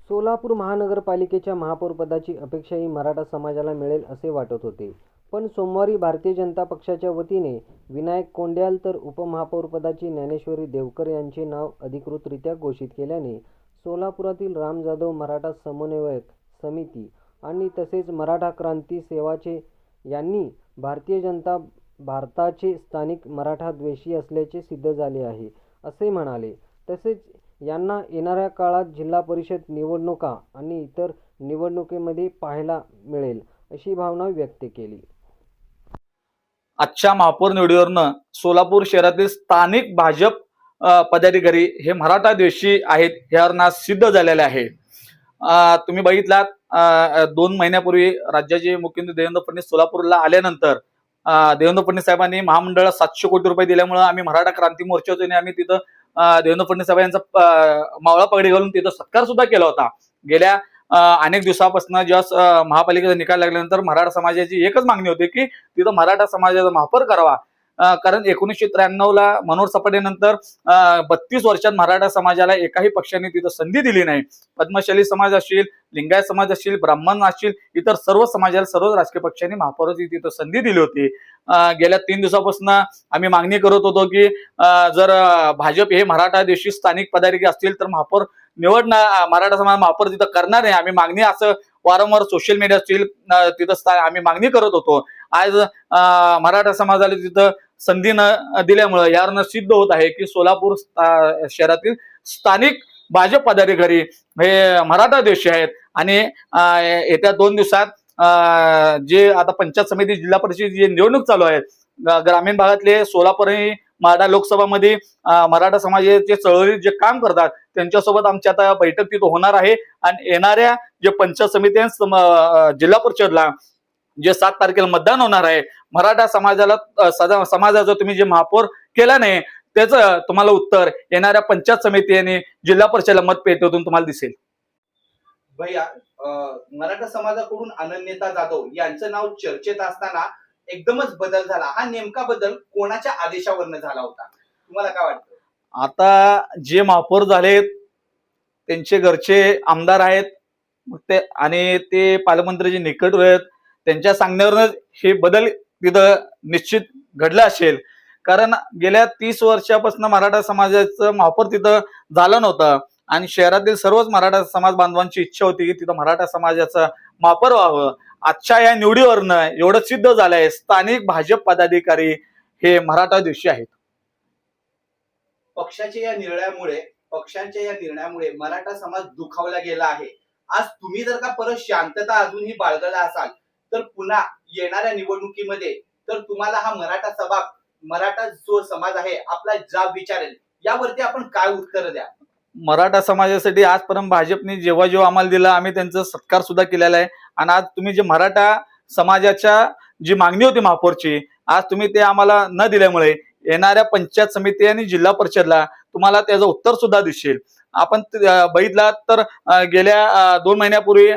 सोलापूर महानगरपालिकेच्या महापौरपदाची अपेक्षाही मराठा समाजाला मिळेल असे वाटत होते. पण सोमवारी भारतीय जनता पक्षाच्या वतीने विनायक कोंड्याल तर उपमहापौरपदाची ज्ञानेश्वरी देवकर यांचे नाव अधिकृतरित्या घोषित केल्याने सोलापुरातील राम जाधव मराठा समन्वयक समिती आणि तसेच मराठा क्रांती सेवाचे यांनी भारताचे स्थानिक मराठा द्वेषी असल्याचे सिद्ध झाले आहे असे म्हणाले. तसेच यांना येणाऱ्या काळात जिल्हा परिषद निवडणुका आणि इतर निवडणुकीमध्ये पाहायला मिळेल अशी भावना व्यक्त केली. आजच्या महापौर निवडीवरनं सोलापूर शहरातील स्थानिक भाजप पदाधिकारी हे मराठा द्वेषी आहेत ह्यावरनं सिद्ध झालेले आहे. तुम्ही बघितलात 2 महिन्यापूर्वी राज्याचे मुख्यमंत्री देवेंद्र फडणवीस सोलापूरला आल्यानंतर देवेंद्र फडणवीस साहेबांनी महामंडळाला 700 कोटी रुपये दिल्यामुळे आम्ही मराठा क्रांती मोर्चातून आम्ही तिथं देवेंद्र फडणवीस साहेब यांचा मावळा पगडी घालून तिथं सत्कार सुद्धा केला होता. गेल्या अनेक दिवसापासून जेव्हा महापालिकेचा निकाल लागल्यानंतर मराठा समाजाची एकच मागणी होती की तिथं मराठा समाजाचा महापौर करावा. कारण 1993ला मनोहर सपाटेनंतर 32 वर्षात मराठा समाजाला एकाही पक्षाने तिथं संधी दिली नाही. पद्मशाली समाज असतील, लिंगायत समाज असतील, ब्राह्मण असतील, इतर सर्व समाजाला सर्व राजकीय पक्षांनी महापौराची तिथं संधी दिली होती. गेल्या 3 दिवसापासून आम्ही मागणी करत होतो की जर भाजप हे मराठा देशी स्थानिक पदाधिकारी असतील तर महापौर निवडणार, मराठा समाज महापौर तिथं करणार नाही. आम्ही मागणी असं वारंवार सोशल मीडिया असतील तिथं आम्ही मागणी करत होतो. आज मराठा समाजाला तिथं संधी न दिल्यामुळे यावरनं सिद्ध होत आहे की सोलापूर शहरातील स्थानिक भाजप पदाधिकारी हे मराठा द्वेषी आहेत. आणि येत्या 2 दिवसात जे आता पंचायत समिती जिल्हा परिषद जे निवडणूक चालू आहे ग्रामीण भागातले सोलापूर आणि माढा लोकसभामध्ये मराठा समाजाचे चळवळीत जे काम करतात त्यांच्यासोबत आमची आता बैठक तिथं होणार आहे. आणि येणाऱ्या जे पंचायत समिती जिल्हा परिषदला जे 7 तारखेला मतदान होणार आहे, मराठा समाजाचं तुम्ही जे महापौर केला नाही त्याचं तुम्हाला उत्तर येणाऱ्या पंचायत समिती आणि जिल्हा परिषदेला मतपेटीतून तुम्हाला दिसेल. भैया, मराठा समाजाकडून अनन्यता जाधव यांचं नाव चर्चेत असताना एकदमच बदल झाला. हा नेमका बदल कोणाच्या आदेशावरनं झाला होता, तुम्हाला काय वाटतं? आता जे महापौर झालेत त्यांचे घरचे आमदार आहेत ते आणि ते पालकमंत्र्याचे निकट आहेत, त्यांच्या सांगण्यावरच हे बदल तिथं निश्चित घडला असेल. कारण गेल्या 30 वर्षापासून मराठा समाजाचं महापौर तिथं झालं नव्हतं आणि शहरातील सर्वच मराठा समाज बांधवांची इच्छा होती की तिथं मराठा समाजाचं महापौर व्हावं. आजच्या या निवडीवरनं एवढं सिद्ध झालंय स्थानिक भाजप पदाधिकारी हे मराठा द्वेषी आहेत. पक्षाच्या या निर्णयामुळे मराठा समाज दुखावला गेला आहे. आज तुम्ही जर का परत शांतता अजूनही बाळगला असाल तर पुन्हा येणाऱ्या निवडणुकीमध्ये तर तुम्हाला हा मराठा जो समाज आहे आपला जाब विचारेल, यावरती आपण काय उत्तर द्या? मराठा समाजासाठी आजपर्यंत भाजपने जेव्हा आम्हाला दिला आम्ही त्यांचा सत्कार सुद्धा केलेला आहे. आणि आज तुम्ही जे मराठा समाजाच्या जी मागणी होती महापौरची आज तुम्ही ते आम्हाला न दिल्यामुळे येणाऱ्या पंचायत समिती आणि जिल्हा परिषदला तुम्हाला त्याचं उत्तर सुद्धा दिसेल. आपण बघितला तर गेल्या 2 महिन्यापूर्वी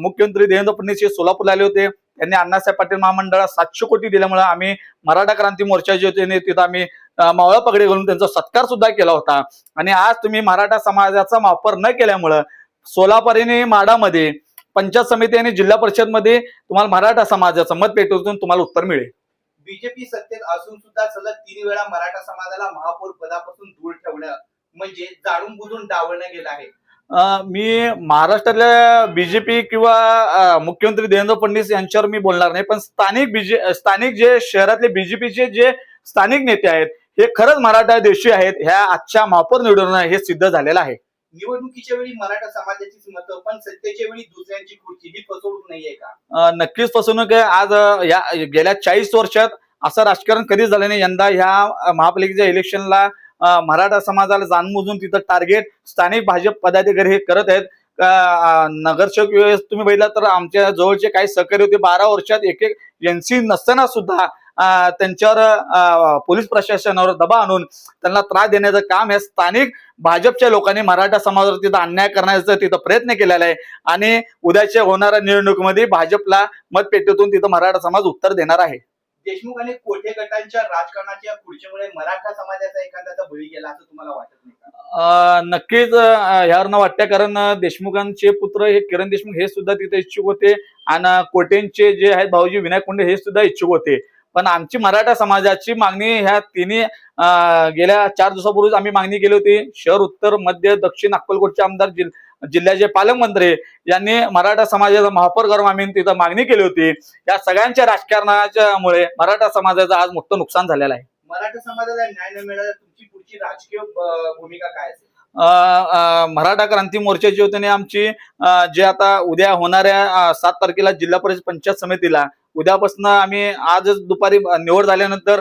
मुख्यमंत्री देवेंद्र फडणवीस हे सोलापूरला आले होते. त्यांनी अण्णासाहेब पाटील महामंडळाला 700 कोटी दिल्यामुळे आम्ही मराठा क्रांती मोर्चाचे होते तिथं आम्ही मावळा पगडी घालून त्यांचा सत्कार सुद्धा केला होता. आणि आज तुम्ही मराठा समाजाचा वापर न केल्यामुळं सोलापूर आणि माढामध्ये पंचायत समिती आणि जिल्हा परिषद मध्ये तुम्हाला मराठा समाजाचं मतपेटीतून तुम्हाला उत्तर मिळेल. बीजेपी सत्तेत असून सुद्धा सलग 3 वेळा मराठा समाजाला महापौर पदापासून दूर ठेवणं म्हणजे जाणून बुजून डावलणं गेलं आहे. मी महाराष्ट्रातल्या बीजेपी किंवा मुख्यमंत्री देवेंद्र फडणवीस यांच्यावर मी बोलणार नाही, पण स्थानिक जे शहरातले बीजेपीचे जे स्थानिक नेते आहेत हे खरंच मराठा द्वेषी आहेत. ह्या आजच्या महापौर निवडून हे सिद्ध झालेलं आहे. निवडणुकीच्या वेळी मराठा समाजाचीच मतं पण सत्तेच्या वेळी दुसऱ्यांची खुर्ची, ही फसवणूक नाहीये का? नक्कीच फसवणूक आहे. आज या गेल्या 40 वर्षात असं राजकारण कधीच झालं नाही. यंदा ह्या महापालिकेच्या इलेक्शनला मराठा समाजाला जाणून तिथं टार्गेट स्थानिक भाजप पदाधिकारी हे करत आहेत. नगरसेवक तुम्ही बघितला तर आमच्या जवळचे काही सहकारी होते 12 वर्षात एक एनसी नसताना सुद्धा त्यांच्यावर पोलीस प्रशासनावर दबाव आणून त्यांना त्रास देण्याचं काम हे स्थानिक भाजपच्या लोकांनी मराठा समाजावर तिथं अन्याय करण्याचा तिथं प्रयत्न केलेला आहे. आणि उद्याच्या होणाऱ्या निवडणुकीमध्ये भाजपला मतपेटीतून तिथं मराठा समाज उत्तर देणार आहे. देशमुख आणि कोठे गटांच्या राजकारणाच्या खुर्चीमुळे मराठा समाजाचा एखाद्याचा बळी गेला असं तुम्हाला वाटत नाही का? नक्कीच ह्यावरनं वाटतं, कारण देशमुखांचे पुत्र हे किरण देशमुख हे सुद्धा तिथे इच्छुक होते आणि कोटेंचे जे आहेत भाऊजी विनायक कोंडे हे सुद्धा इच्छुक होते. पण आमची मराठा समाजाची मागणी ह्या तिन्ही गेल्या 4 दिवसापूर्वीच आम्ही मागणी केली होती. शहर, उत्तर, मध्य, दक्षिण अक्कलकोटचे आमदार, जिल्ह्याचे पालकमंत्री यांनी मराठा समाजाचा महापौर करून आम्ही तिथं मागणी केली होती. या सगळ्यांच्या राजकारणाच्या मुळे मराठा समाजाचं आज मोठं नुकसान झालेलं आहे. मराठा समाजाला न्याय न मिळाला तुमची पुढची राजकीय भूमिका काय असेल? मराठा क्रांती मोर्चाची वतीने आमची जे आता उद्या होणाऱ्या 7 तारखेला जिल्हा परिषद पंचायत समितीला उद्यापासून आम्ही आजच दुपारी निवड झाल्यानंतर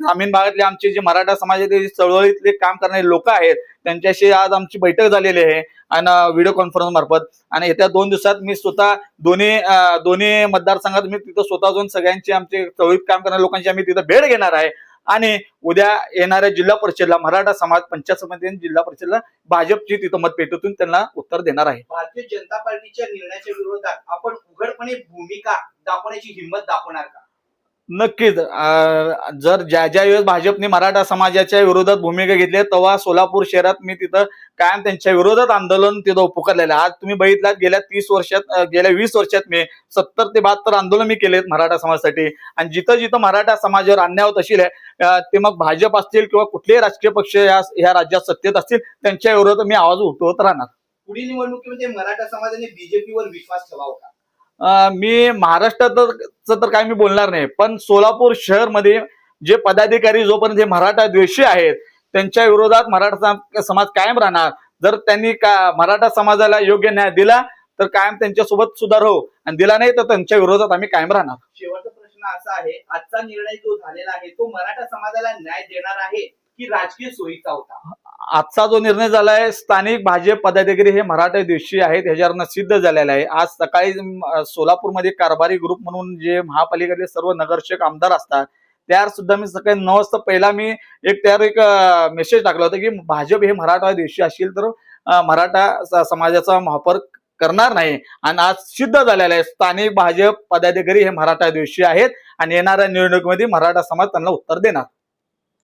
ग्रामीण भागातले आमचे जे मराठा समाजातील चळवळीतले काम करणारे लोक आहेत त्यांच्याशी आज आमची बैठक झालेली आहे आणि व्हिडिओ कॉन्फरन्स मार्फत. आणि येत्या 2 दिवसात मी स्वतः दोन्ही मतदारसंघात मी तिथं स्वतः जाऊन सगळ्यांचे आमचे चळवळीत काम करणाऱ्या लोकांची आम्ही तिथं भेट घेणार आहे. आणि उद्या येणाऱ्या जिल्हा परिषदला मराठा समाज पंचायत समिती जिल्हा परिषदला भाजपची तिथं मतपेटीतून त्यांना उत्तर देणार आहे. भारतीय जनता पार्टीच्या निर्णयाच्या विरोधात आपण उघडपणे भूमिका दाखवण्याची हिंमत दाखवणार का? नक्कीच. जर ज्या वेळेस भाजपने मराठा समाजाच्या विरोधात भूमिका घेतली तेव्हा सोलापूर शहरात मी तिथं कायम त्यांच्या विरोधात आंदोलन तिथं पुकारलेलं. आज तुम्ही बघितलात गेल्या 20 वर्षात मी 70 ते 72 आंदोलन मी केलेत मराठा समाजासाठी. आणि जिथं जिथं मराठा समाजावर अन्याय होत असेल ते मग भाजप असतील किंवा कुठलेही राजकीय पक्ष या राज्यात सत्तेत असतील त्यांच्या विरोधात मी आवाज उठवत राहणार. पुढील निवडणुकीमध्ये मराठा समाजाने बीजेपीवर विश्वास ठेवावा का? मी महाराष्ट्राचं तर काय मी बोलणार नाही, पण सोलापूर शहर मध्ये जे पदाधिकारी जोपर्यंत हे मराठा द्वेषी आहेत त्यांच्या विरोधात मराठा समाज कायम राहणार. जर त्यांनी मराठा समाजाला योग्य न्याय दिला तर कायम त्यांच्यासोबत सुधार हो, आणि दिला नाही तर त्यांच्या विरोधात आम्ही कायम राहणार. शेवटचा प्रश्न असा आहे, आजचा निर्णय जो झालेला आहे तो मराठा समाजाला न्याय देणार आहे की राजकीय सोयीचा होता? आजचा जो निर्णय झालाय, स्थानिक भाजप पदाधिकारी हे मराठा द्वेषी आहेत ह्याच्यावरनं सिद्ध झालेला आहे. आज सकाळी सोलापूरमध्ये कारभारी ग्रुप म्हणून जे महापालिकेतले सर्व नगरसेवक आमदार असतात त्यावर सुद्धा मी सकाळी 9 वाजता पहिला मी एक मेसेज टाकला होता की भाजप हे मराठा द्वेषी असेल तर मराठा समाजाचा महापौर करणार नाही. आणि आज सिद्ध झालेला आहे, स्थानिक भाजप पदाधिकारी हे मराठा द्वेषी आहेत आणि येणाऱ्या निवडणुकीमध्ये मराठा समाज त्यांना उत्तर देणार.